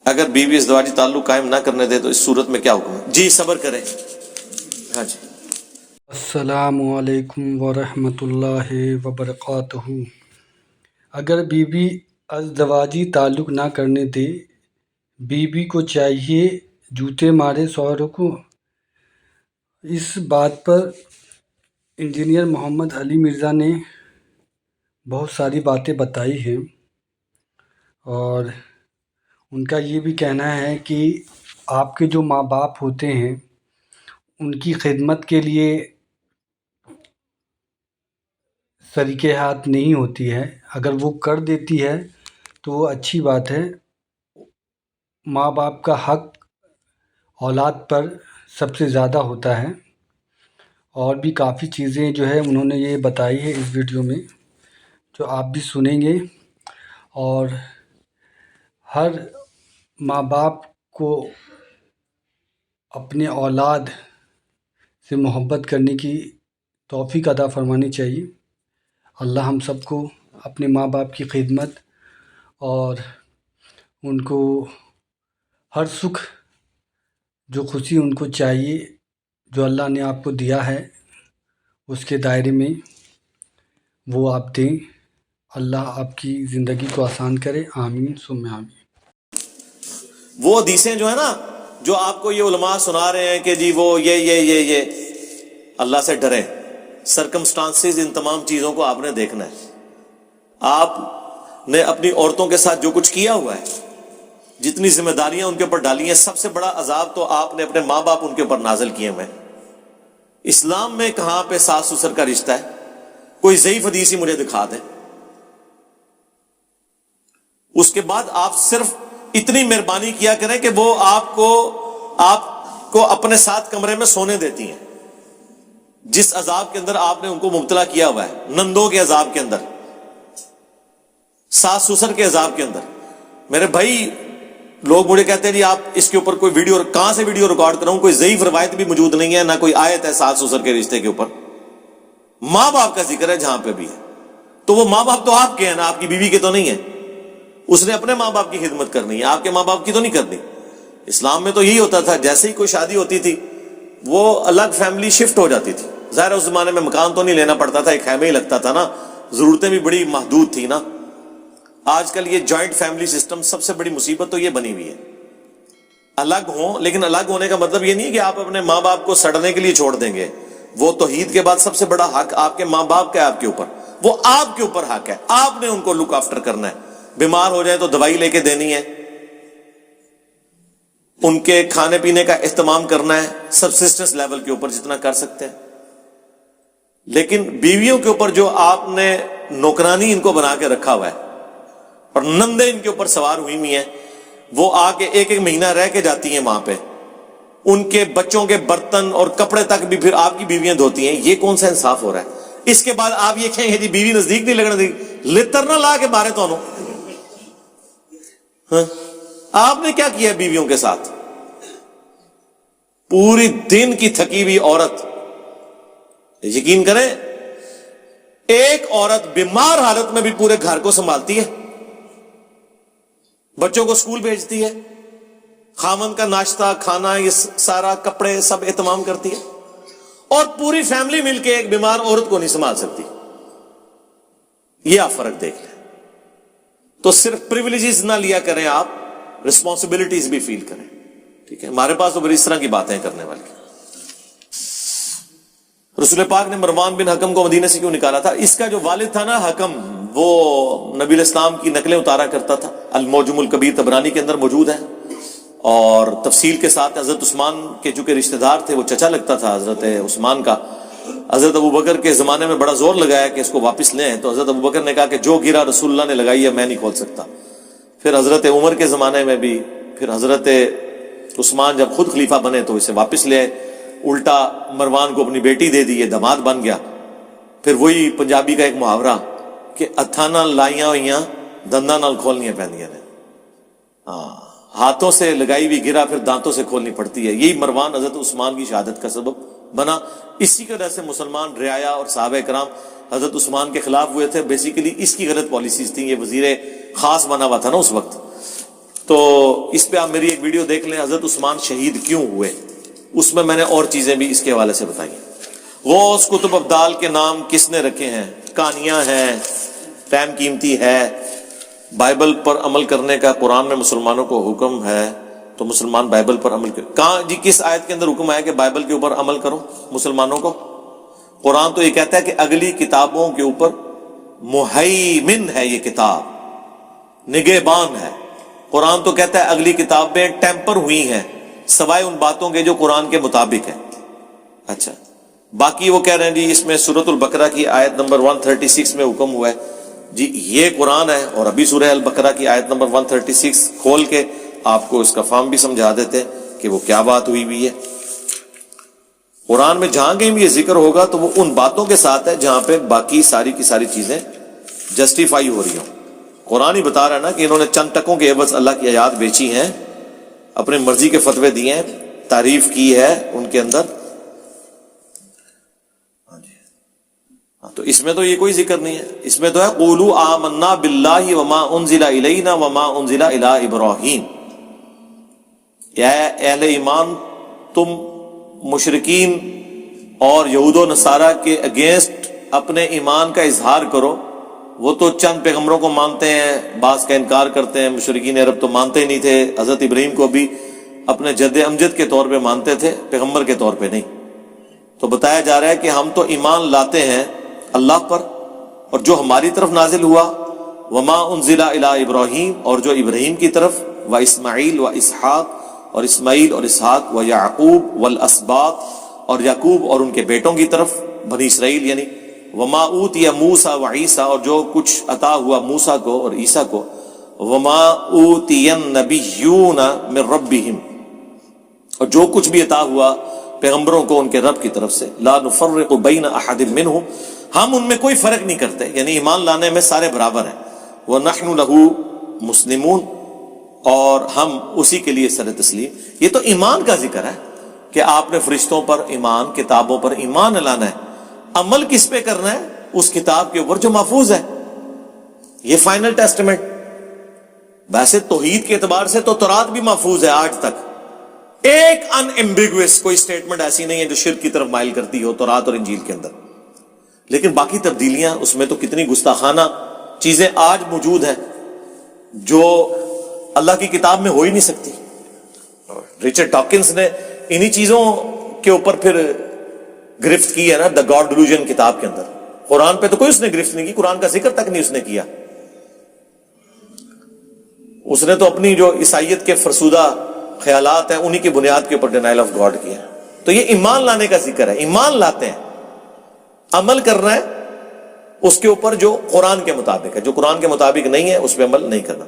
اگر بیوی ازدواجی تعلق قائم نہ کرنے دے تو اس صورت میں کیا حکم ہے؟ جی صبر کریں. ہاں جی. السلام علیکم ورحمۃ اللہ وبرکاتہ. اگر بیوی ازدواجی تعلق نہ کرنے دے، بیوی کو چاہیے جوتے مارے شوہر کو؟ اس بات پر انجینئر محمد علی مرزا نے بہت ساری باتیں بتائی ہیں، اور ان کا یہ بھی کہنا ہے کہ آپ کے جو ماں باپ ہوتے ہیں ان کی خدمت کے لیے طریقۂ ہاتھ نہیں ہوتی ہے. اگر وہ کر دیتی ہے تو وہ اچھی بات ہے. ماں باپ کا حق اولاد پر سب سے زیادہ ہوتا ہے. اور بھی کافی چیزیں جو ہے انہوں نے یہ بتائی ہے اس ویڈیو میں، جو آپ بھی سنیں گے. اور ہر ماں باپ کو اپنے اولاد سے محبت کرنے کی توفیق عطا فرمانی چاہیے. اللہ ہم سب کو اپنے ماں باپ کی خدمت اور ان کو ہر سکھ جو خوشی ان کو چاہیے، جو اللہ نے آپ کو دیا ہے اس کے دائرے میں وہ آپ دیں. اللہ آپ کی زندگی کو آسان کرے. آمین ثم آمین. وہ حدیثیں جو ہے نا جو آپ کو یہ علماء سنا رہے ہیں کہ جی وہ یہ اللہ سے ڈریں. سرکمسٹانسز، ان تمام چیزوں کو آپ نے دیکھنا ہے. آپ نے اپنی عورتوں کے ساتھ جو کچھ کیا ہوا ہے، جتنی ذمہ داریاں ان کے اوپر ڈالی ہیں، سب سے بڑا عذاب تو آپ نے اپنے ماں باپ ان کے اوپر نازل کیے ہوئے ہیں. اسلام میں کہاں پہ ساس سسر کا رشتہ ہے؟ کوئی ضعیف حدیث ہی مجھے دکھا دیں. اس کے بعد آپ صرف اتنی مہربانی کیا کریں کہ وہ آپ کو اپنے ساتھ کمرے میں سونے دیتی ہیں. جس عذاب کے اندر آپ نے ان کو مبتلا کیا ہوا ہے، نندوں کے عذاب کے اندر، ساس سسر کے عذاب کے اندر. میرے بھائی، لوگ مجھے کہتے ہیں جی آپ اس کے اوپر کوئی ویڈیو، کہاں سے ویڈیو ریکارڈ کراؤں؟ کوئی ضعیف روایت بھی موجود نہیں ہے، نہ کوئی آیت ہے ساس سسر کے رشتے کے اوپر. ماں باپ کا ذکر ہے جہاں پہ بھی ہے، تو وہ ماں باپ تو آپ کے ہیں نا، آپ کی بیوی کے تو نہیں ہے. اس نے اپنے ماں باپ کی خدمت کرنی ہے، آپ کے ماں باپ کی تو نہیں کرنی. اسلام میں تو یہی ہوتا تھا، جیسے ہی کوئی شادی ہوتی تھی وہ الگ فیملی شفٹ ہو جاتی تھی. ظاہر اس زمانے میں مکان تو نہیں لینا پڑتا تھا، ایک خیمے ہی لگتا تھا نا، ضرورتیں بھی بڑی محدود تھی نا. آج کل یہ جوائنٹ فیملی سسٹم، سب سے بڑی مصیبت تو یہ بنی ہوئی ہے. الگ ہوں، لیکن الگ ہونے کا مطلب یہ نہیں کہ آپ اپنے ماں باپ کو سڑنے کے لیے چھوڑ دیں گے. وہ توحید کے بعد سب سے بڑا حق آپ کے ماں باپ کا ہے آپ کے اوپر. وہ آپ کے اوپر حق ہے، آپ نے ان کو لک آفٹر کرنا ہے. بیمار ہو جائے تو دوائی لے کے دینی ہے، ان کے کھانے پینے کا اہتمام کرنا ہے، سبسسٹنس لیول کے اوپر جتنا کر سکتے ہیں. لیکن بیویوں کے اوپر جو آپ نے نوکرانی ان کو بنا کے رکھا ہوا ہے اور نندے ان کے اوپر سوار ہوئی ہوئی ہیں، وہ آ کے ایک مہینہ رہ کے جاتی ہیں وہاں پہ، ان کے بچوں کے برتن اور کپڑے تک بھی پھر آپ کی بیویاں دھوتی ہیں. یہ کون سا انصاف ہو رہا ہے؟ اس کے بعد آپ یہ کہیں گے جی بیوی نزدیک نہیں لگنا دی، لتر نہ لا کے مارے تو. آپ نے کیا کیا بیویوں کے ساتھ؟ پوری دن کی تھکی ہوئی عورت، یقین کریں ایک عورت بیمار حالت میں بھی پورے گھر کو سنبھالتی ہے، بچوں کو اسکول بھیجتی ہے، خاوند کا ناشتہ کھانا یہ سارا کپڑے سب اہتمام کرتی ہے، اور پوری فیملی مل کے ایک بیمار عورت کو نہیں سنبھال سکتی. یہ آپ فرق دیکھ لیں. تو صرف پریویلیجز نہ لیا کریں، آپ رسپانسبلٹیز بھی فیل کریں. ٹھیک ہے، ہمارے پاس تو بڑی اس طرح کی باتیں کرنے والی. رسول پاک نے مروان بن حکم کو مدینے سے کیوں نکالا تھا؟ اس کا جو والد تھا نا حکم، وہ نبی الاسلام کی نقلیں اتارا کرتا تھا. المعجم الکبیر طبرانی کے اندر موجود ہے، اور تفصیل کے ساتھ. حضرت عثمان کے چونکہ رشتہ دار تھے، وہ چچا لگتا تھا حضرت عثمان کا. حضرت ابوبکر کے زمانے میں بڑا زور لگایا کہ اس کو واپس لیں، تو حضرت ابوبکر نے کہا کہ جو گرا رسول اللہ نے لگائی ہے میں نہیں کھول سکتا. پھر حضرت عمر کے زمانے میں بھی، پھر حضرت عثمان جب خود خلیفہ بنے تو اسے واپس لے آئے. الٹا مروان کو اپنی بیٹی دے دی، یہ داماد بن گیا. پھر وہی پنجابی کا ایک محاورہ کہ ہتھاں نال لائیاں ہوئیاں دنداں نال کھولنیاں پیندیاں نے. ہاتھوں سے لگائی ہوئی گرا پھر دانتوں سے کھولنی پڑتی ہے. یہی مروان حضرت عثمان کی شہادت کا سبب بنا. اسی کی وجہ سے مسلمان رعایا اور صحابہ کرام حضرت عثمان کے خلاف ہوئے تھے. بیسیکلی اس کی غلط پالیسیز تھیں. یہ وزیر خاص بنا ہوا تھا نا اس وقت. تو اس پہ آپ میری ایک ویڈیو دیکھ لیں، حضرت عثمان شہید کیوں ہوئے، اس میں میں نے اور چیزیں بھی اس کے حوالے سے بتائی ہیں۔ غوث کتب ابدال کے نام کس نے رکھے ہیں؟ کہانیاں ہیں، ٹائم قیمتی ہے۔ بائبل پر عمل کرنے کا قرآن میں مسلمانوں کو حکم ہے، تو مسلمان بائبل پر عمل کریں۔ کہاں جی کس آیت کے اندر حکم ہے کہ بائبل کے اوپر عمل کرو مسلمانوں کو؟ قرآن تو یہ کہتا ہے کہ اگلی کتابوں کے اوپر مہیمن ہے، یہ کتاب نگہبان ہے۔ قرآن تو کہتا ہے اگلی کتابیں ٹیمپر ہوئی ہیں سوائے ان باتوں کے جو قرآن کے مطابق ہیں۔ اچھا، باقی وہ کہہ رہے ہیں جی اس میں سورۃ البقرہ کی آیت نمبر 136 میں حکم ہوا ہے۔ جی یہ قرآن ہے، اور ابھی سورہ البقرہ کی آیت نمبر 136 کھول کے آپ کو اس کا فارم بھی سمجھا دیتے ہیں کہ وہ کیا بات ہوئی ہے۔ قرآن میں جہاں کہیں بھی یہ ذکر ہوگا تو وہ ان باتوں کے ساتھ ہے جہاں پہ باقی ساری کی ساری چیزیں جسٹیفائی ہو رہی ہوں۔ قرآن ہی بتا رہا ہے نا کہ انہوں نے چند ٹکوں کے عوض اللہ کی آیات بیچی ہیں، اپنی مرضی کے فتوے دیے ہیں، تعریف کی ہے ان کے اندر۔ تو اس میں تو یہ کوئی ذکر نہیں ہے، اس میں تو ہے قولوا آمنا باللہ وما انزل الینا وما انزل الی ابراہیم۔ اے اہل ایمان، تم مشرکین اور یہود و نصارہ کے اگینسٹ اپنے ایمان کا اظہار کرو۔ وہ تو چند پیغمبروں کو مانتے ہیں، بعض کا انکار کرتے ہیں۔ مشرکین عرب تو مانتے ہی نہیں تھے، حضرت ابراہیم کو بھی اپنے جد امجد کے طور پہ مانتے تھے، پیغمبر کے طور پہ نہیں۔ تو بتایا جا رہا ہے کہ ہم تو ایمان لاتے ہیں اللہ پر، اور جو ہماری طرف نازل ہوا وما انزل الی ابراہیم، اور جو ابراہیم کی طرف، و اسماعیل و اسحاق، اور اسماعیل اور اسحاق، و یعقوب والاسباط، اور یعقوب اور ان کے بیٹوں کی طرف، بنی اسرائیل یعنی، وما اوتی موسیٰ و عیسیٰ، اور جو کچھ عطا ہوا موسیٰ کو اور عیسیٰ کو، وما اوتی النبیون من ربہم، اور جو کچھ بھی عطا ہوا پیغمبروں کو ان کے رب کی طرف سے، لا نفرق بین احد منہم، ہم ان میں کوئی فرق نہیں کرتے، یعنی ایمان لانے میں سارے برابر ہیں۔ وَنَحْنُ لَهُ مُسْلِمُونَ، اور ہم اسی کے لیے سر تسلیم۔ یہ تو ایمان کا ذکر ہے کہ آپ نے فرشتوں پر ایمان، کتابوں پر ایمان لانا ہے۔ عمل کس پہ کرنا ہے؟ اس کتاب کے اوپر جو محفوظ ہے، یہ فائنل ٹیسٹمنٹ۔ ویسے توحید کے اعتبار سے تو تورات بھی محفوظ ہے آج تک، ایک ان ایمبیگوس کوئی سٹیٹمنٹ ایسی نہیں ہے جو شرک کی طرف مائل کرتی ہو تورات اور انجیل کے اندر، لیکن باقی تبدیلیاں اس میں تو کتنی گستاخانہ چیزیں آج موجود ہیں جو اللہ کی کتاب میں ہو ہی نہیں سکتی۔ رچرڈ ڈاکنز نے انہی چیزوں کے اوپر پھر گرفت کی ہے نا، دا گاڈ ڈیلوژن کتاب کے اندر۔ قرآن پہ تو کوئی اس نے گرفت نہیں کی، قرآن کا ذکر تک نہیں اس نے کیا۔ اس نے تو اپنی جو عیسائیت کے فرسودہ خیالات ہیں انہی کی بنیاد کے اوپر ڈینائل آف گاڈ کیا۔ تو یہ ایمان لانے کا ذکر ہے، ایمان لاتے ہیں، عمل کرنا ہے اس کے اوپر جو قرآن کے مطابق ہے، جو قرآن کے مطابق نہیں ہے اس پہ عمل نہیں کرنا۔